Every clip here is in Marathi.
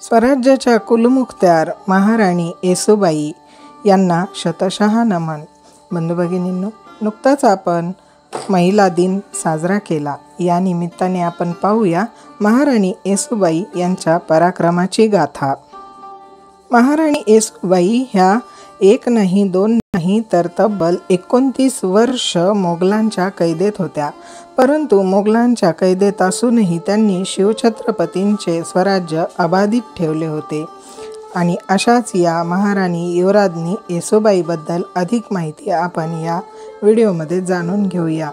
स्वराज्याच्या कुलमुखत्यार महाराणी येसूबाई यांना शतशः नमन. बंधू भगिनींनो, नुकताच आपण महिला दिन साजरा केला. या निमित्ताने आपण पाहूया महाराणी येसूबाई यांच्या पराक्रमाची गाथा. महाराणी येसूबाई ह्या एक नाही दोन नाही तर तब्बल 29 वर्ष मोगलांच्या कैदेत होत्या. परंतु मोगलांच्या कैदेत असूनही त्यांनी शिवछत्रपतींचे स्वराज्य अबाधित ठेवले होते. आणि अशाच या महाराणी युवराज्ञी येसूबाईबद्दल अधिक माहिती आपण या व्हिडिओमध्ये जाणून घेऊया.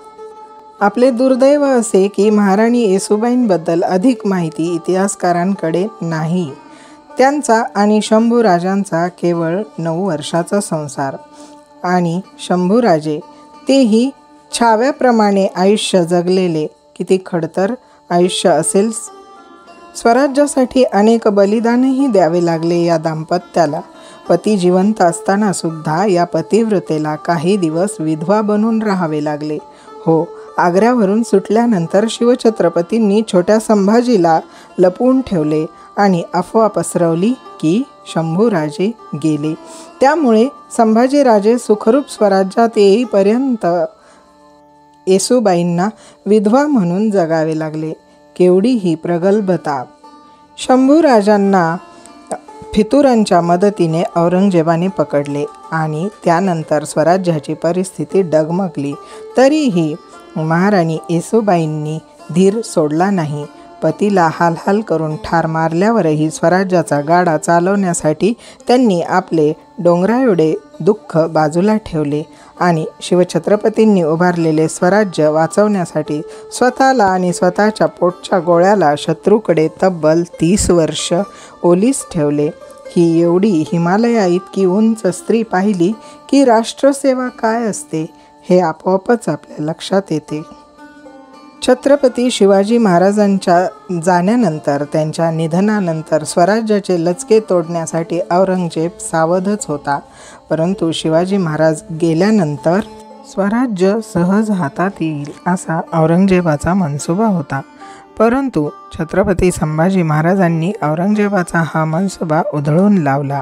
आपले दुर्दैव असे की महाराणी येसूबाईंबद्दल अधिक माहिती इतिहासकारांकडे नाही. त्यांचा आणि शंभूराजांचा केवळ 9 वर्षाचा संसार आणि शंभूराजे तेही छाव्याप्रमाणे आयुष्य जगलेले. किती खडतर आयुष्य असेल. स्वराज्यासाठी अनेक बलिदानही द्यावे लागले या दाम्पत्याला. पती जिवंत असताना सुद्धा या पतिव्रतेला काही दिवस विधवा बनून राहावे लागले. हो, आग्र्यावरून सुटल्यानंतर शिवछत्रपतींनी छोट्या संभाजीला लपवून ठेवले आणि अफवा पसरवली की शंभूराजे गेले. त्यामुळे संभाजीराजे सुखरूप स्वराज्यात येईपर्यंत येसूबाईंना विधवा म्हणून जगावे लागले. केवढी ही प्रगल्भता! शंभूराजांना फितुरांच्या मदतीने औरंगजेबाने पकडले आणि त्यानंतर स्वराज्याची परिस्थिती डगमगली. तरीही महाराणी येसूबाईंनी धीर सोडला नाही. पतीला हालहाल करून ठार मारल्यावरही स्वराज्याचा गाडा चालवण्यासाठी त्यांनी आपले डोंगराएवढे दुःख बाजूला ठेवले आणि शिवछत्रपतींनी उभारलेले स्वराज्य वाचवण्यासाठी स्वतःला आणि स्वतःच्या पोटच्या गोळ्याला शत्रूकडे तब्बल 30 वर्ष ओलीस ठेवले. ही एवढी हिमालया इतकी उंच स्त्री पाहिली की राष्ट्रसेवा काय असते हे आपोआपच आपल्या लक्षात येते. छत्रपती शिवाजी महाराजांच्या जाण्यानंतर, त्यांच्या निधनानंतर स्वराज्याचे लचके तोडण्यासाठी औरंगजेब सावधच होता. परंतु शिवाजी महाराज गेल्यानंतर स्वराज्य सहज हातात येईल असा औरंगजेबाचा मनसुबा होता. परंतु छत्रपती संभाजी महाराजांनी औरंगजेबाचा हा मनसुबा उधळून लावला.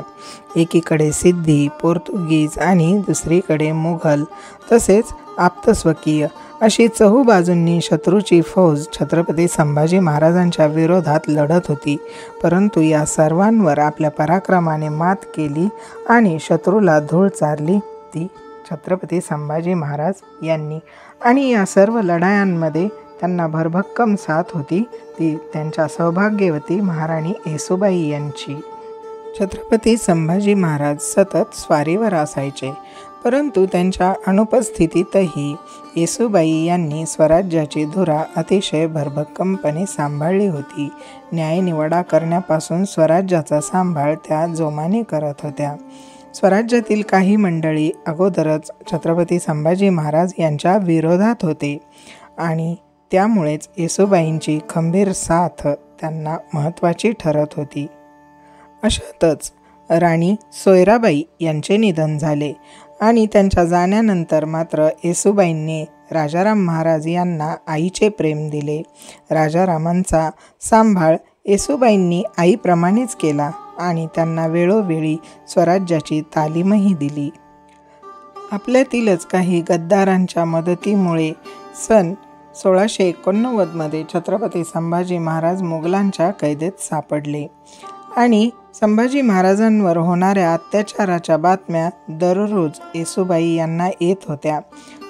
एकीकडे सिद्धी, पोर्तुगीज आणि दुसरीकडे मुघल तसेच आप्तस्वकीय अशी चहूबाजूंनी शत्रूची फौज छत्रपती संभाजी महाराजांच्या विरोधात लढत होती. परंतु या सर्वांवर आपल्या पराक्रमाने मात केली आणि शत्रूला धूळ चारली ती छत्रपती संभाजी महाराज यांनी. आणि या सर्व लढायांमध्ये त्यांना भरभक्कम साथ होती ती त्यांच्या सौभाग्यवती महाराणी येसूबाई यांची. छत्रपती संभाजी महाराज सतत स्वारीवर असायचे. परंतु त्यांच्या अनुपस्थितीतही येसूबाई यांनी स्वराज्याची धुरा अतिशय भरभक्कमपणे सांभाळली होती. न्यायनिवाडा करण्यापासून स्वराज्याचा सांभाळ त्या जोमाने करत होत्या. स्वराज्यातील काही मंडळी अगोदरच छत्रपती संभाजी महाराज यांच्या विरोधात होते आणि त्यामुळेच येसूबाईंची खंबीर साथ त्यांना महत्त्वाची ठरत होती. अशातच राणी सोयराबाई यांचे निधन झाले आणि त्यांच्या जाण्यानंतर मात्र येसूबाईंनी राजाराम महाराज यांना आईचे प्रेम दिले. राजारामांचा सांभाळ येसूबाईंनी आईप्रमाणेच केला आणि त्यांना वेळोवेळी स्वराज्याची तालीमही दिली. आपल्यातीलच काही गद्दारांच्या मदतीमुळे सन 1689 मध्ये छत्रपती संभाजी महाराज मुघलांच्या कैदेत सापडले आणि संभाजी महाराजांवर होणाऱ्या अत्याचाराच्या बातम्या दररोज येसूबाई यांना येत होत्या.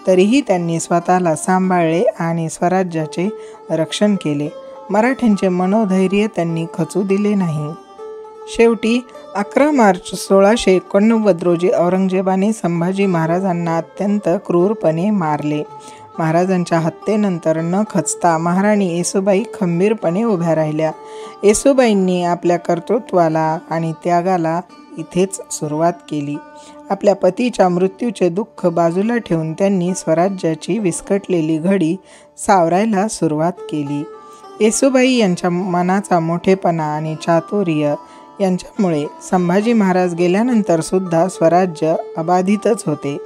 तरीही त्यांनी स्वतःला सांभाळले आणि स्वराज्याचे रक्षण केले. मराठ्यांचे मनोधैर्य त्यांनी खचू दिले नाही. शेवटी 11 मार्च 1689 रोजी औरंगजेबाने संभाजी महाराजांना अत्यंत क्रूरपणे मारले. महाराजांच्या हत्येनंतर न खचता महाराणी येसूबाई खंबीरपणे उभ्या राहिल्या. येसूबाईंनी आपल्या कर्तृत्वाला आणि त्यागाला इथेच सुरुवात केली. आपल्या पतीच्या मृत्यूचे दुःख बाजूला ठेवून त्यांनी स्वराज्याची विस्कटलेली घडी सावरायला सुरुवात केली. येसूबाई यांच्या मनाचा मोठेपणा आणि चातुर्य यांच्यामुळे संभाजी महाराज गेल्यानंतर सुद्धा स्वराज्य अबाधितच होते.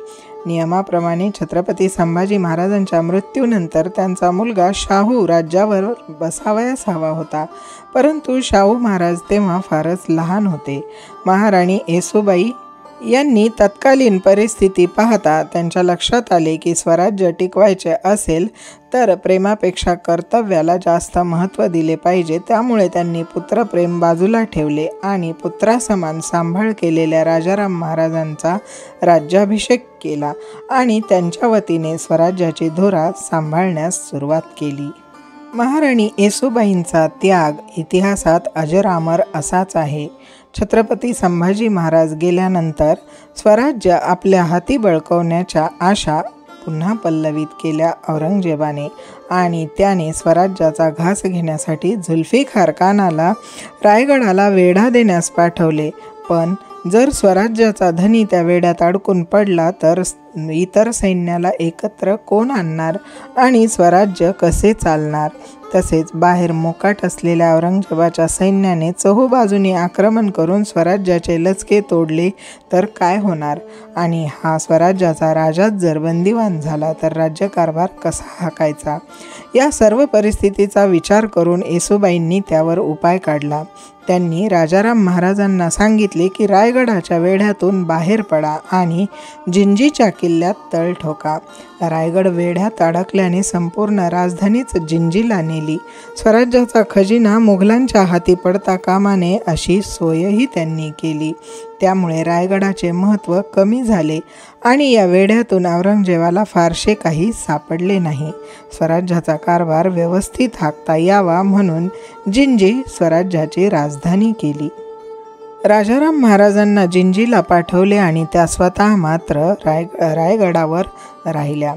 नियमाप्रमाणे छत्रपती संभाजी महाराजांच्या मृत्यूनंतर त्यांचा मुलगा शाहू राज्यावर बसावयास हवा होता, परंतु शाहू महाराज तेव्हा फारच लहान होते. महाराणी येसूबाई यांनी तत्कालीन परिस्थिती पाहता त्यांच्या लक्षात आले की स्वराज्य टिकवायचे असेल तर प्रेमापेक्षा कर्तव्याला जास्त महत्त्व दिले पाहिजे. त्यामुळे त्यांनी पुत्रप्रेम बाजूला ठेवले आणि पुत्रासमान सांभाळ केलेल्या राजाराम महाराजांचा राज्याभिषेक केला आणि त्यांच्या वतीने स्वराज्याची धुरा सांभाळण्यास सुरुवात केली. महाराणी येसूबाईंचा त्याग इतिहासात अजरामर असाच आहे. छत्रपती संभाजी महाराज गेल्यानंतर स्वराज्य आपल्या हाती बळकवण्याच्या आशा पुन्हा पल्लवित केल्या औरंगजेबाने आणि त्याने स्वराज्याचा घास घेण्यासाठी जुल्फिकार खानाला रायगडाला वेढा देण्यास पाठवले. पण जर स्वराज्याचा धनी त्या वेड्यात अडकून पडला तर इतर सैन्याला एकत्र कोण आणणार आणि स्वराज्य कसे चालणार? तसेच बाहेर मोकाट असलेल्या औरंगजेबाच्या सैन्याने चहूबाजूनी आक्रमण करून स्वराज्याचे लचके तोडले तर काय होणार? आणि हा स्वराज्याचा राजाच जर बंदिवान झाला तर राज्यकारभार कसा हाकायचा? या सर्व परिस्थितीचा विचार करून येसूबाईंनी त्यावर उपाय काढला. त्यांनी राजाराम महाराजांना सांगितले की रायगडाच्या वेढ्यातून बाहेर पडा आणि जिंजीच्या किल्ल्यात तळ ठोका. रायगड वेढ्यात अडकल्याने संपूर्ण राजधानीच जिंजीला नेली. स्वराज्याचा खजिना मुघलांच्या हाती पडता कामा नये अशी सोयही त्यांनी केली. त्यामुळे रायगडाचे महत्त्व कमी झाले आणि या वेढ्यातून औरंगजेबाला फारसे काही सापडले नाही. स्वराज्याचा कारभार व्यवस्थित हाकता यावा म्हणून जिंजी स्वराज्याची राजधानी केली. राजाराम महाराजांना जिंजीला पाठवले आणि त्या स्वतः मात्र रायगडावर राहिल्या.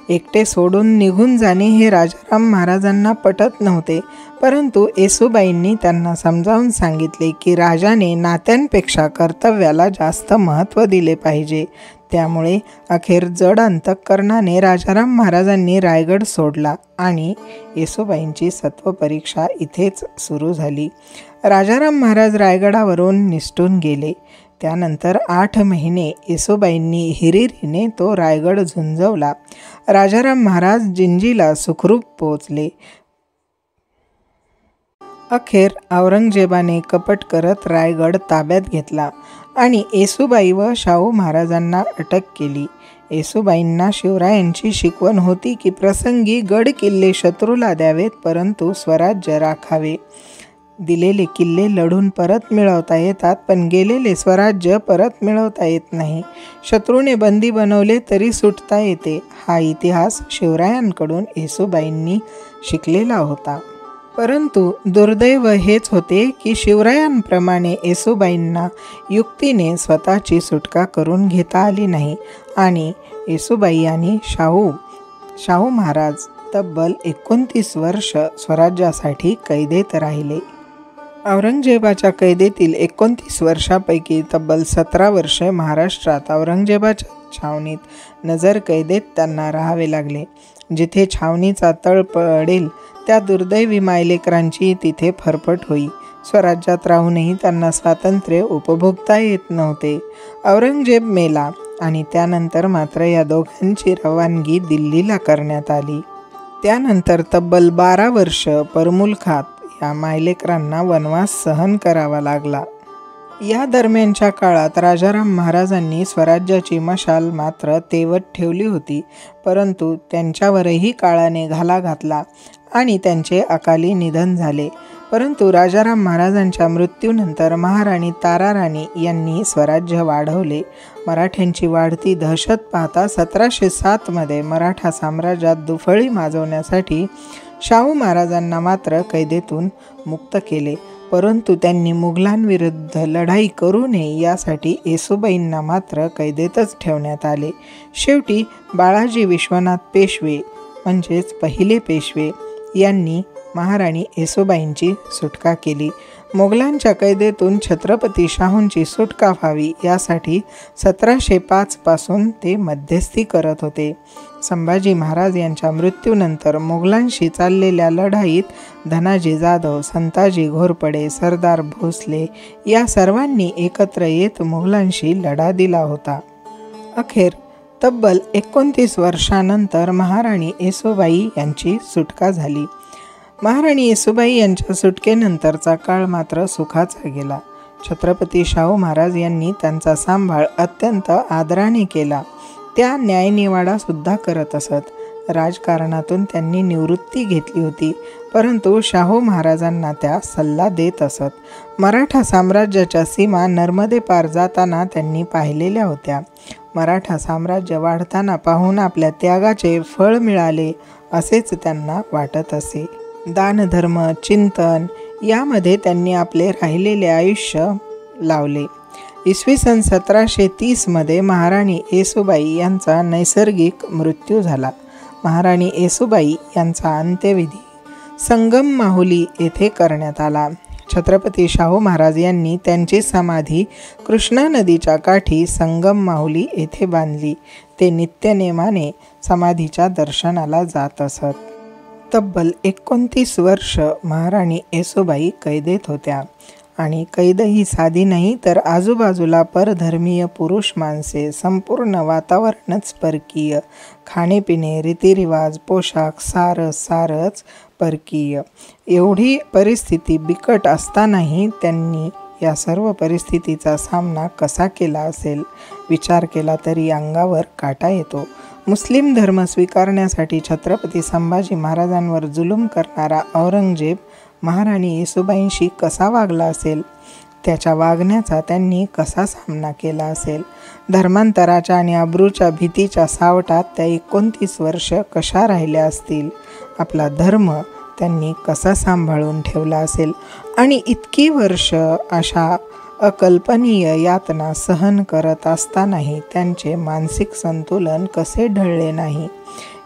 एकटे सोडून निघून जाणे हे राजाराम महाराजांना पटत नव्हते, परंतु येसूबाईंनी त्यांना समजावून सांगितले की राजाने नात्यांपेक्षा कर्तव्याला जास्त महत्त्व दिले पाहिजे. त्यामुळे अखेर जड अंतःकरणाने राजाराम महाराजांनी रायगड सोडला आणि येसूबाईंची सत्वपरीक्षा इथेच सुरू झाली. राजाराम महाराज रायगडावरून निसटून गेले. त्यानंतर 8 महिने येसूबाईंनी हिरिरीने तो रायगड झुंजवला. राजाराम महाराज जिंजीला सुखरूप पोचले. अखेर औरंगजेबाने कपट करत रायगड ताब्यात घेतला आणि येसूबाई व शाहू महाराजांना अटक केली. येसूबाईंना शिवरायांची शिकवण होती की प्रसंगी गड किल्ले शत्रूला द्यावेत, परंतु स्वराज्य राखावे. दिलेले किल्ले लढून परत मिळवता येतात, पण गेलेले स्वराज्य परत मिळवता येत नाही. शत्रूने बंदी बनवले तरी सुटता येते. हा इतिहास शिवरायांकडून येसूबाईंनी शिकलेला होता. परंतु दुर्दैव हेच होते की शिवरायांप्रमाणे येसूबाईंना युक्तीने स्वतःची सुटका करून घेता आली नाही आणि येसूबाई आणि शाहू महाराज तब्बल 29 वर्ष स्वराज्यासाठी कैदेत राहिले. औरंगजेबाच्या कैदेतील 29 वर्षापैकी तब्बल 17 वर्षे महाराष्ट्रात औरंगजेबाच्या छावणीत नजर कैदेत त्यांना राहावे लागले. जिथे छावणीचा तळ पडेल त्या दुर्दैवी मायलेकरांची तिथे फरफट होई. स्वराज्यात राहूनही त्यांना स्वातंत्र्य उपभोगता येत नव्हते. औरंगजेब मेला आणि त्यानंतर मात्र या दोघांची रवानगी दिल्लीला करण्यात आली. त्यानंतर तब्बल 12 वर्ष परमुलखात या मायलेकरांना वनवास सहन करावा लागला. या दरम्यानच्या काळात राजाराम महाराजांनी स्वराज्याची मशाल मात्र तेवत ठेवली होती, परंतु त्यांच्यावरही काळाने घाला घातला आणि त्यांचे अकाली निधन झाले. परंतु राजाराम महाराजांच्या मृत्यूनंतर महाराणी ताराराणी यांनी स्वराज्य वाढवले. मराठ्यांची वाढती दहशत पाहता 1707 मराठा साम्राज्यात दुफळी माजवण्यासाठी शाहू महाराजांना मात्र कैदेतून मुक्त केले. परंतु त्यांनी मुघलांविरुद्ध लढाई करू नये यासाठी येसूबाईंना मात्र कैदेतच ठेवण्यात आले. शेवटी बाळाजी विश्वनाथ पेशवे म्हणजेच पहिले पेशवे यांनी महाराणी येसूबाईंची सुटका केली. मोगलांच्या कैदेतून छत्रपती शाहूंची सुटका व्हावी यासाठी 1705 पासून ते मध्यस्थी करत होते. संभाजी महाराज यांच्या मृत्यूनंतर मोगलांशी चाललेल्या लढाईत धनाजी जाधव, संताजी घोरपडे, सरदार भोसले या सर्वांनी एकत्र येत मोगलांशी लढा दिला होता. अखेर तब्बल 29 वर्षानंतर महाराणी येसूबाई यांची सुटका झाली. महाराणी येसूबाई यांच्या सुटकेनंतरचा काळ मात्र सुखाचा गेला. छत्रपती शाहू महाराज यांनी त्यांचा सांभाळ अत्यंत आदराने केला. त्या न्यायनिवाडासुद्धा करत असत. राजकारणातून त्यांनी निवृत्ती घेतली होती, परंतु शाहू महाराजांना त्या सल्ला देत असत. मराठा साम्राज्याच्या सीमा नर्मदे पार जाताना त्यांनी पाहिलेल्या होत्या. मराठा साम्राज्य वाढताना पाहून आपल्या त्यागाचे फळ मिळाले असेच त्यांना वाटत असे. दानधर्म, चिंतन यामध्ये त्यांनी आपले राहिलेले आयुष्य लावले. इसवी सन 1730 महाराणी येसूबाई यांचा नैसर्गिक मृत्यू झाला. महाराणी येसूबाई यांचा अंत्यविधी संगम माहुली येथे करण्यात आला. छत्रपती शाहू महाराज यांनी त्यांची समाधी कृष्णा नदीच्या काठी संगम माहुली येथे बांधली. ते नित्यनेमाने समाधीच्या दर्शनाला जात असत. तब्बल 29 वर्ष महाराणी येसूबाई कैदेत होत्या आणि कैद ही साधी नाही, तर आजूबाजूला परधर्मीय पुरुष माणसे, संपूर्ण वातावरणच परकीय, खाणेपिणे, रीतिरिवाज, पोशाख सारच परकीय. एवढी परिस्थिती बिकट असतानाही त्यांनी या सर्व परिस्थितीचा सामना कसा केला असेल, विचार केला तरी अंगावर काटा येतो. मुस्लिम धर्म स्वीकारण्यासाठी छत्रपती संभाजी महाराजांवर जुलूम करणारा औरंगजेब महाराणी येसूबाईंशी कसा वागला असेल, त्याच्या वागण्याचा त्यांनी कसा सामना केला असेल. धर्मांतराच्या आणि अब्रूच्या भीतीच्या सावटात त्या 29 वर्ष कशा राहिल्या असतील. आपला धर्म त्यांनी कसा सांभाळून ठेवला असेल आणि इतकी वर्ष अशा अकल्पनीय यातना सहन करत असतानाही त्यांचे मानसिक संतुलन कसे ढळले नाही.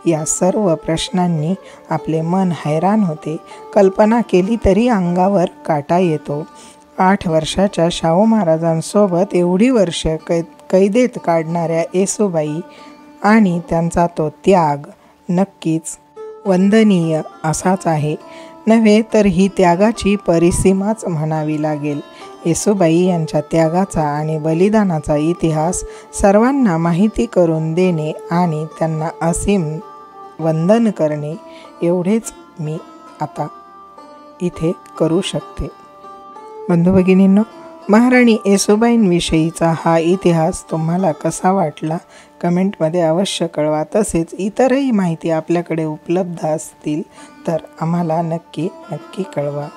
या सर्व प्रश्नांनी आपले मन हैराण होते. कल्पना केली तरी अंगावर काटा येतो. 8 वर्षाच्या शाहू महाराजांसोबत एवढी वर्ष कैदेत काढणाऱ्या येसूबाई आणि त्यांचा तो त्याग नक्कीच वंदनीय असाच आहे. नव्हे तर ही त्यागाची परिसीमाच म्हणावी लागेल. येसूबाई यांच्या त्यागाचा आणि बलिदानाचा इतिहास सर्वांना माहिती करून देणे आणि त्यांना असीम वंदन करणे एवढेच मी आता इथे करू शकते. बंधू भगिनींनो, महाराणी येसूबाईंविषयीचा हा इतिहास तुम्हाला कसा वाटला कमेंटमध्ये अवश्य कळवा. तसेच इतरही माहिती आपल्याकडे उपलब्ध असतील तर आम्हाला नक्की कळवा.